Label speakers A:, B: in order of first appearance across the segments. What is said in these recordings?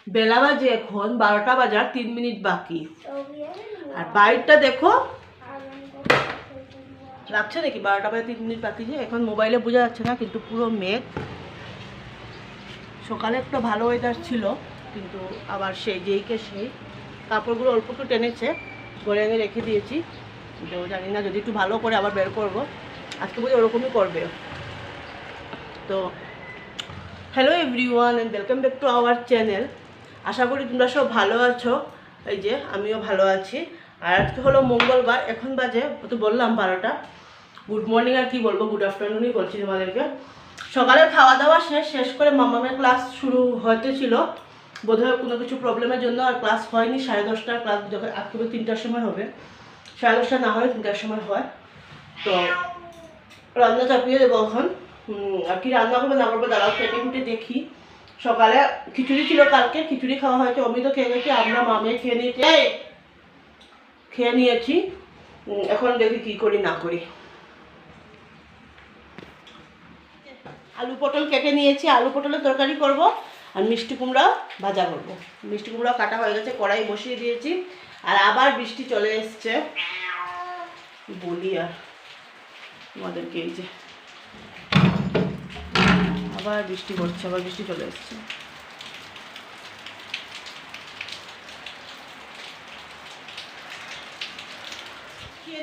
A: বেলা বাজে এখন 12টা বাজার 3 মিনিট বাকি। আর বাইরটা দেখো লাগছে নাকি 12টা বাজে 3 মিনিট বাকি, যে এখন মোবাইলে বোঝা যাচ্ছে না কিন্তু পুরো মেঘ। সকালে একটা ভালো ওয়েদার ছিল কিন্তু আবার সেই যেইকে সেই কাপড়গুলো অল্প একটু টেনেছে, ঘরে এনে রেখে দিয়েছি। তো জানি না যদি একটু ভালো করে আবার বের করব, আজকে বুঝি ওরকমই করবে। তো hello everyone and welcome back to our channel. আশা করি তোমরা সব ভালো আছো। এই যে আমিও ভালো আছি। আর আজকে হলো মঙ্গলবার, এখন বাজে তো বললাম 12টা। গুড মর্নিং আর কি বলবো, গুড আফটারনুনই বলছি তোমাদেরকে। সকালের খাওয়া দাওয়া শেষ করে মামামের ক্লাস শুরু হতে ছিল, বোধহয় কোনো কিছু প্রবলেমের জন্য আর ক্লাস হয়নি। 10:30টার ক্লাস, যখন আজকে 3টার সময় হবে, 10:30 না হয় 3টার সময় হয়। তো রান্না চাপিয়ে দেবো এখন। আর কি রান্না করবো না করবো দাঁড়াও কেটে কুটে দেখি। সকালে খিচুড়ি ছিল, কালকে খিচুড়ি খাওয়া হয়েছে, অমিতও খেয়ে গেছি, আমরা মামে খেয়ে নিয়েছি। এখন দেখি কি করি না করি। আলু পটল কেটে নিয়েছি, আলু পটলের তরকারি করব আর মিষ্টি কুমড়া ভাজা করব। মিষ্টি কুমড়া কাটা হয়ে গেছে, কড়াই বসিয়ে দিয়েছি। আর আবার বৃষ্টি চলে এসছে, বলি আর তোমাদেরকে, এই যে আবার বৃষ্টি পড়ছে, আবার বৃষ্টি চলে এসছে।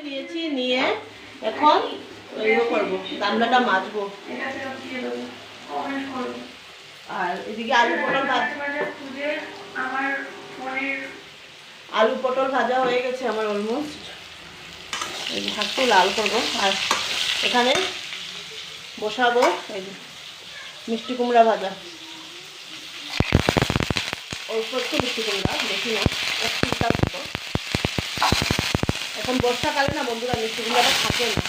A: দিয়েছি নিয়ে এখন ইয়ে করবো, গামলাটা মাজবো। আর এদিকে আলু পটল ভাজা হয়ে গেছে আমার অলমোস্ট। একটু লাল করবো। আর এখানে বসাবো এই মিষ্টি কুমড়া ভাজা, অল্প একটু মিষ্টি কুমড়া, বেশি না, 1 চিমটার মতো। এখন বর্ষাকালে না বন্ধুরা মিষ্টি কুমড়াটা থাকে না,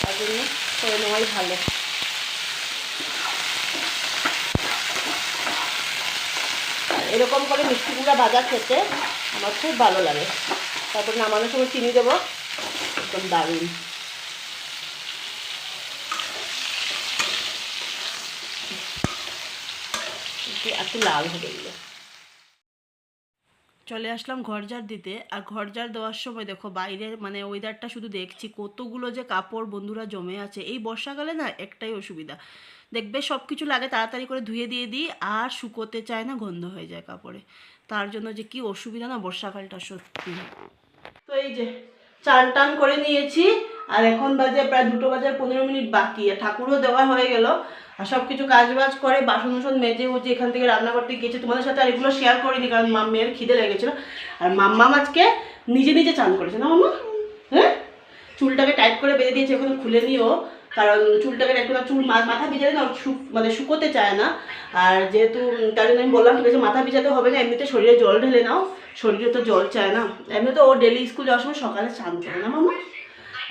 A: তার জন্য করে নেওয়াই ভালো। এরকম করে মিষ্টি কুমড়া ভাজা খেতে আমার খুব ভালো লাগে। তারপর নামানোর সময় চিনি দেবো, একদম দারুণ। একটু লাল হবে এগুলো। চলে আসলাম ঘর ঝাড় দিতে। আর ঘর ঝাড় দেওয়ার সময় দেখো বাইরের মানে ওয়েদারটা শুধু দেখছি, কতগুলো যে কাপড় বন্ধুরা জমে আছে। এই বর্ষাকালে না একটাই অসুবিধা, দেখবে সব কিছু লাগে তাড়াতাড়ি করে ধুয়ে দিয়ে দিই আর শুকোতে চায় না, গন্ধ হয়ে যায় কাপড়ে। তার জন্য যে কি অসুবিধা না বর্ষাকালটা, সত্যি। তো এই যে চান টান করে নিয়েছি আর এখন বাজে প্রায় 2টো বাজার 15 মিনিট বাকি। আর ঠাকুরও দেওয়া হয়ে গেল। আর সব কিছু কাজ বাজ করে বাসন বাসন মেজে উঠে এখান থেকে রান্না করতে গিয়েছে। তোমাদের সাথে আর এগুলো শেয়ার করিনি কারণ মেয়ের খিদে লেগেছিলো। আর মাম্মা আজকে নিজে নিজে চান করেছে না মাম্মা? হ্যাঁ, চুলটাকে টাইট করে বেঁধে দিয়েছে, এখন খুলে নিও, কারণ চুলটাকে একটু চুল মাথা ভিজাতে না মানে শুকোতে চায় না। আর যেহেতু তার জন্য আমি বললাম ঠিক আছে মাথা ভিজাতে হবে না, এমনিতে শরীরে জল ঢেলে নাও, শরীরে তো জল চায় না। এমনি তো ও ডেলি স্কুল যাওয়ার সময় সকালে স্নান করে না মামা।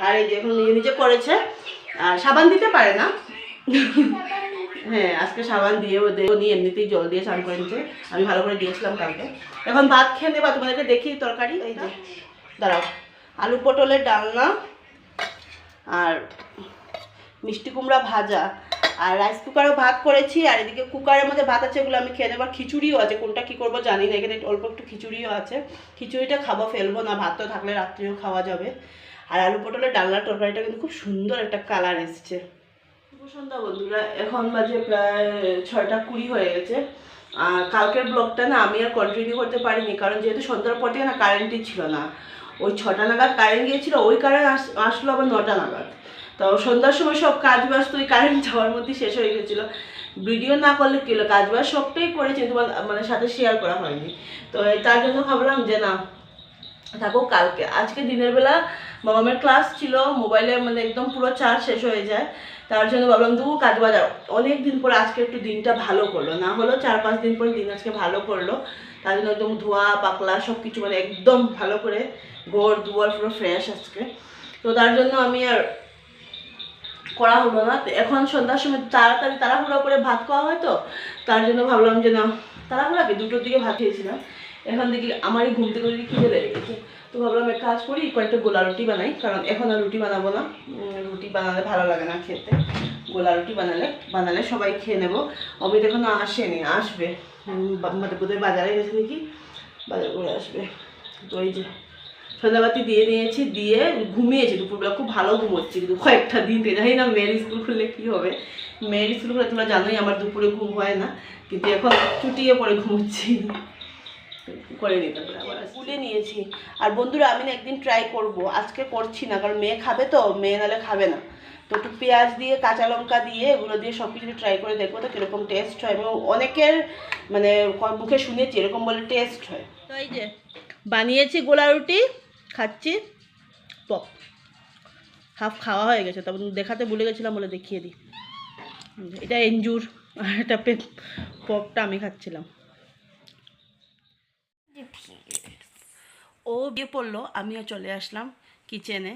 A: আর এই যে এখন নিজে নিজে করেছে। আর সাবান দিতে পারে না হ্যাঁ, আজকে সাবান দিয়ে ও নিয়ে এমনিতেই জল দিয়ে স্নান করে নিচ্ছে। আমি ভালো করে দিয়েছিলাম কালকে। এখন ভাত খেয়ে নেবা, তোমাদেরকে দেখি তরকারি। এই যে দাঁড়াও, আলু পটলের ডালনা আর মিষ্টি কুমড়া ভাজা আর রাইস কুকারেও ভাত করেছি। আর এদিকে কুকারের মধ্যে ভাত আছে, এগুলো আমি খেয়ে নেবার। খিচুড়িও আছে, কোনটা কী করবো জানি না। এখানে অল্প একটু খিচুড়িও আছে, খিচুড়িটা খাবো, ফেলবো না, ভাত তো থাকলে রাত্রিও খাওয়া যাবে। আর আলু পটলের ডালনার তরকারিটা কিন্তু খুব সুন্দর একটা কালার এসছে। শুভ সন্ধ্যা বন্ধুরা, এখন বাজে প্রায় 6টা 20 হয়ে গেছে। আর কালকের ব্লগটা না আমি আর কন্টিনিউ করতে পারিনি, কারণ যেহেতু সন্ধ্যার পর থেকে না কারেন্টই ছিল না। ওই 6টা নাগাদ কারেন্ট গিয়েছিল, ওই কারেন্ট আসলো আবার 9টা নাগাদ। তো সন্ধ্যার সময় সব কাজ বাজ তো ওই কারেন্ট যাওয়ার মধ্যেই শেষ হয়ে গেছিলো। ভিডিও না করলে কী হলো, কাজ বাজ সবটাই করেছি, তোমার মানে সাথে শেয়ার করা হয়নি। তো তার জন্য ভাবলাম যে না থাকো, কালকে আজকে দিনের বেলা মামামের ক্লাস ছিল, মোবাইলে মানে একদম পুরো চার্জ শেষ হয়ে যায়। তার জন্য ভাবলাম কাজ বাজার অনেক দিন পরে আজকে একটু দিনটা ভালো করলো, না হলো 4-5 দিন পরে দিন আজকে ভালো করলো। তার জন্য একদম ধোয়া পাকলা সব কিছু মানে একদম ভালো করে ঘর দুয়ার পুরো ফ্রেশ আজকে। তো তার জন্য আমি আর করা হলো না। এখন সন্ধ্যার সময় তাড়াহুড়ো করে ভাত খাওয়া হয়, তো তার জন্য ভাবলাম যে না তাড়াহুড়ো আগে 2টোর দিকে ভাত খেয়েছিলাম, এখন দেখি আমারই ঘুম থেকে খিদে লেগে গেছে। তো ভাবলাম এক কাজ করি, কয়েকটা গোলা রুটি বানাই, কারণ এখন আর রুটি বানাবো না, রুটি বানালে ভালো লাগে না খেতে। গোলা রুটি বানালে সবাই খেয়ে নেবো। অমিত এখনো আসেনি, আসবে। মানে বোধহয় বাজারে গেছে নাকি, বাজার করে আসবে। তো এই যে সন্ধ্যাবাতি দিয়ে নিয়েছি, দিয়ে ঘুমিয়েছি দুপুরবেলা, খুব ভালো ঘুমোচ্ছি কিন্তু কয়েকটা দিন জানি না মেয়ের স্কুল খুললে কী হবে। মেয়ের স্কুল খুলে তোমরা জানোই আমার দুপুরে ঘুম হয় না, কিন্তু এখন চুটিয়ে পরে ঘুমোচ্ছি করে নিতে পারে আবার স্কুলে নিয়েছি। আর বন্ধুরা আমি না একদিন ট্রাই করব, আজকে করছি না কারণ মেয়ে খাবে, তো মেয়ে নাহলে খাবে না। তো একটু পেঁয়াজ দিয়ে কাঁচা লঙ্কা দিয়ে এগুলো দিয়ে সব কিছু ট্রাই করে দেখবো তো কীরকম টেস্ট হয়। এবং অনেকের মানে মুখে শুনেছি এরকম বলে টেস্ট হয়। তো এই যে বানিয়েছি গোলা রুটি, খাচ্ছি। পপ হাফ খাওয়া হয়ে গেছে, তারপর দেখাতে ভুলে গেছিলাম বলে দেখিয়ে দিই। এটা এঞ্জুর আর এটা পপটা আমি খাচ্ছিলাম। ও বিয়ে পড়লো, আমিও চলে আসলাম কিচেনে।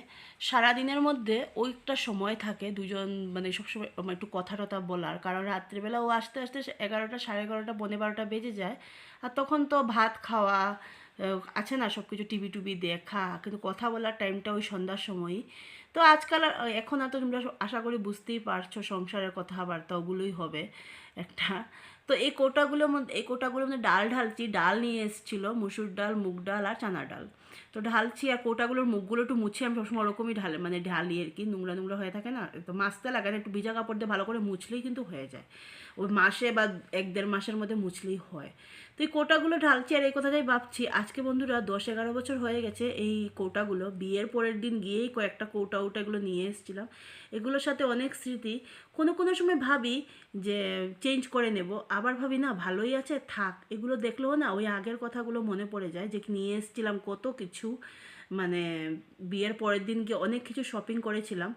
A: সারাদিনের মধ্যে ওইটা সময় থাকে দুজন মানে সবসময় একটু কথা টথা বলার, কারণ রাত্রিবেলা ও আসতে আসতে 11টা 11:30 12:30 বেজে যায়। আর তখন তো ভাত খাওয়া আছে না, সব কিছু টিভি টুবি দেখা, কিন্তু কথা বলার টাইমটা ওই সন্ধ্যার সময়ই। তো আজকাল এখন তো তোমরা আশা করি বুঝতেই পারছো সংসারের কথাবার্তা ওগুলোই হবে একটা। তো এই কোটাগুলোর মধ্যে ডাল ঢালছি। ডাল নিয়ে এসেছিলো মুসুর ডাল, মুগ ডাল আর চানা ডাল। তো ঢালছি, আর কোটাগুলোর মুখগুলো একটু মুছে, আমি সবসময় ওরকমই ঢালি আর কি, নোংরা নোংরা হয়ে থাকে না, তো মাছতে লাগে না, একটু ভিজা কাপড় দিয়ে ভালো করে মুছলেই কিন্তু হয়ে যায়। ওই মাসে বা 1-1.5 মাসের মধ্যে মুছলেই হয়। তো এই কোটাগুলো ঢালছি, আর এই কথাটাই ভাবছি আজকে বন্ধুরা 10-11 বছর হয়ে গেছে এই কোটাগুলো। বিয়ের পরের দিন গিয়েই কয়েকটা কোটা এগুলো নিয়ে এসেছিলাম। এগুলোর সাথে অনেক স্মৃতি। কোনো কোনো সময় ভাবি যে চেঞ্জ করে নেব, আবার ভাবি না ভালোই আছে থাক, এগুলো দেখলেও না ওই আগের কথাগুলো মনে পড়ে যায় যে নিয়ে এসেছিলাম কত কিছু। মানে বিয়ের পরের দিন গিয়ে অনেক কিছু শপিং করেছিলাম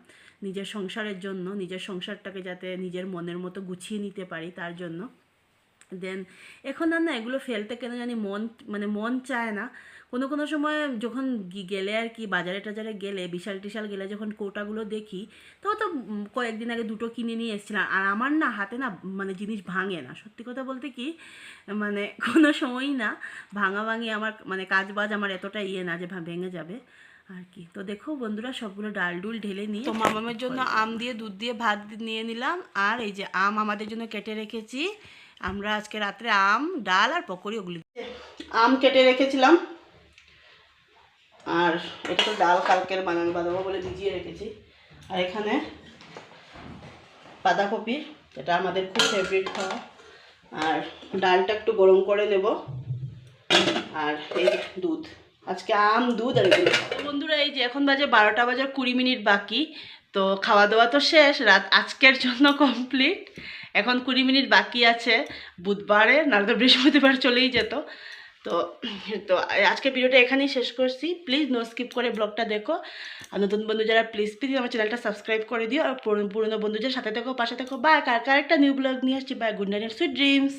A: নিজের সংসারের জন্য, নিজের সংসারটাকে যাতে নিজের মনের মতো গুছিয়ে নিতে পারি তার জন্য। দেন এখন আর না এগুলো ফেলতে কেন জানি মন চায় না। কোনো কোনো সময় যখন গেলে আর কি বাজারে টাজারে গেলে, বিশাল টিশাল গেলে যখন কোটাগুলো দেখি, তো কয়েকদিন আগে 2টো কিনে নিয়ে এসেছিলাম। আর আমার না হাতে না মানে জিনিস ভাঙে না, সত্যি কথা বলতে কি মানে কোনো সময়ই না ভাঙাভাঙি আমার মানে কাজ বাজ আমার এতটা না যে ভেঙে যাবে আর কি। তো দেখো বন্ধুরা সবগুলো ডাল ডুল ঢেলে নিয়ে তো মামামের জন্য আম দিয়ে দুধ দিয়ে ভাত নিয়ে নিলাম। আর এই যে আম আমাদের জন্য কেটে রেখেছি, আমরা আজকে রাত্রে আম ডাল আর পকোড়ি ওগুলি আম কেটে রেখেছিলাম। আর এটা তো ডাল কালকের বানাবো বলে ভিজিয়ে রেখেছি। আর এখানে বাঁধাকপি, এটা আমাদের খুব ফেভারিট খাওয়া। আর ডালটা একটু গরম করে নেব। আর এই দুধ, আজকে আম দুধ আর এগুলো। বন্ধুরা এই যে এখন বাজে 12টা বাজার 20 মিনিট বাকি। তো খাওয়া দাওয়া তো শেষ, রাত আজকের জন্য কমপ্লিট। এখন 20 মিনিট বাকি আছে, বুধবারে নাহলে তো বৃহস্পতিবার চলেই যেত। তো তো আজকে ভিডিওটা এখানেই শেষ করছি। প্লিজ নো স্কিপ করে ব্লগটা দেখো। আর নতুন বন্ধু যারা প্লিজ আমার চ্যানেলটা সাবস্ক্রাইব করে দিও। আর পুরনো বন্ধু যারা সাথে থেকো পাশে থেকো। বাই, কার একটা নিউ ব্লগ নিয়ে আসছি। Bye, good night, sweet dreams.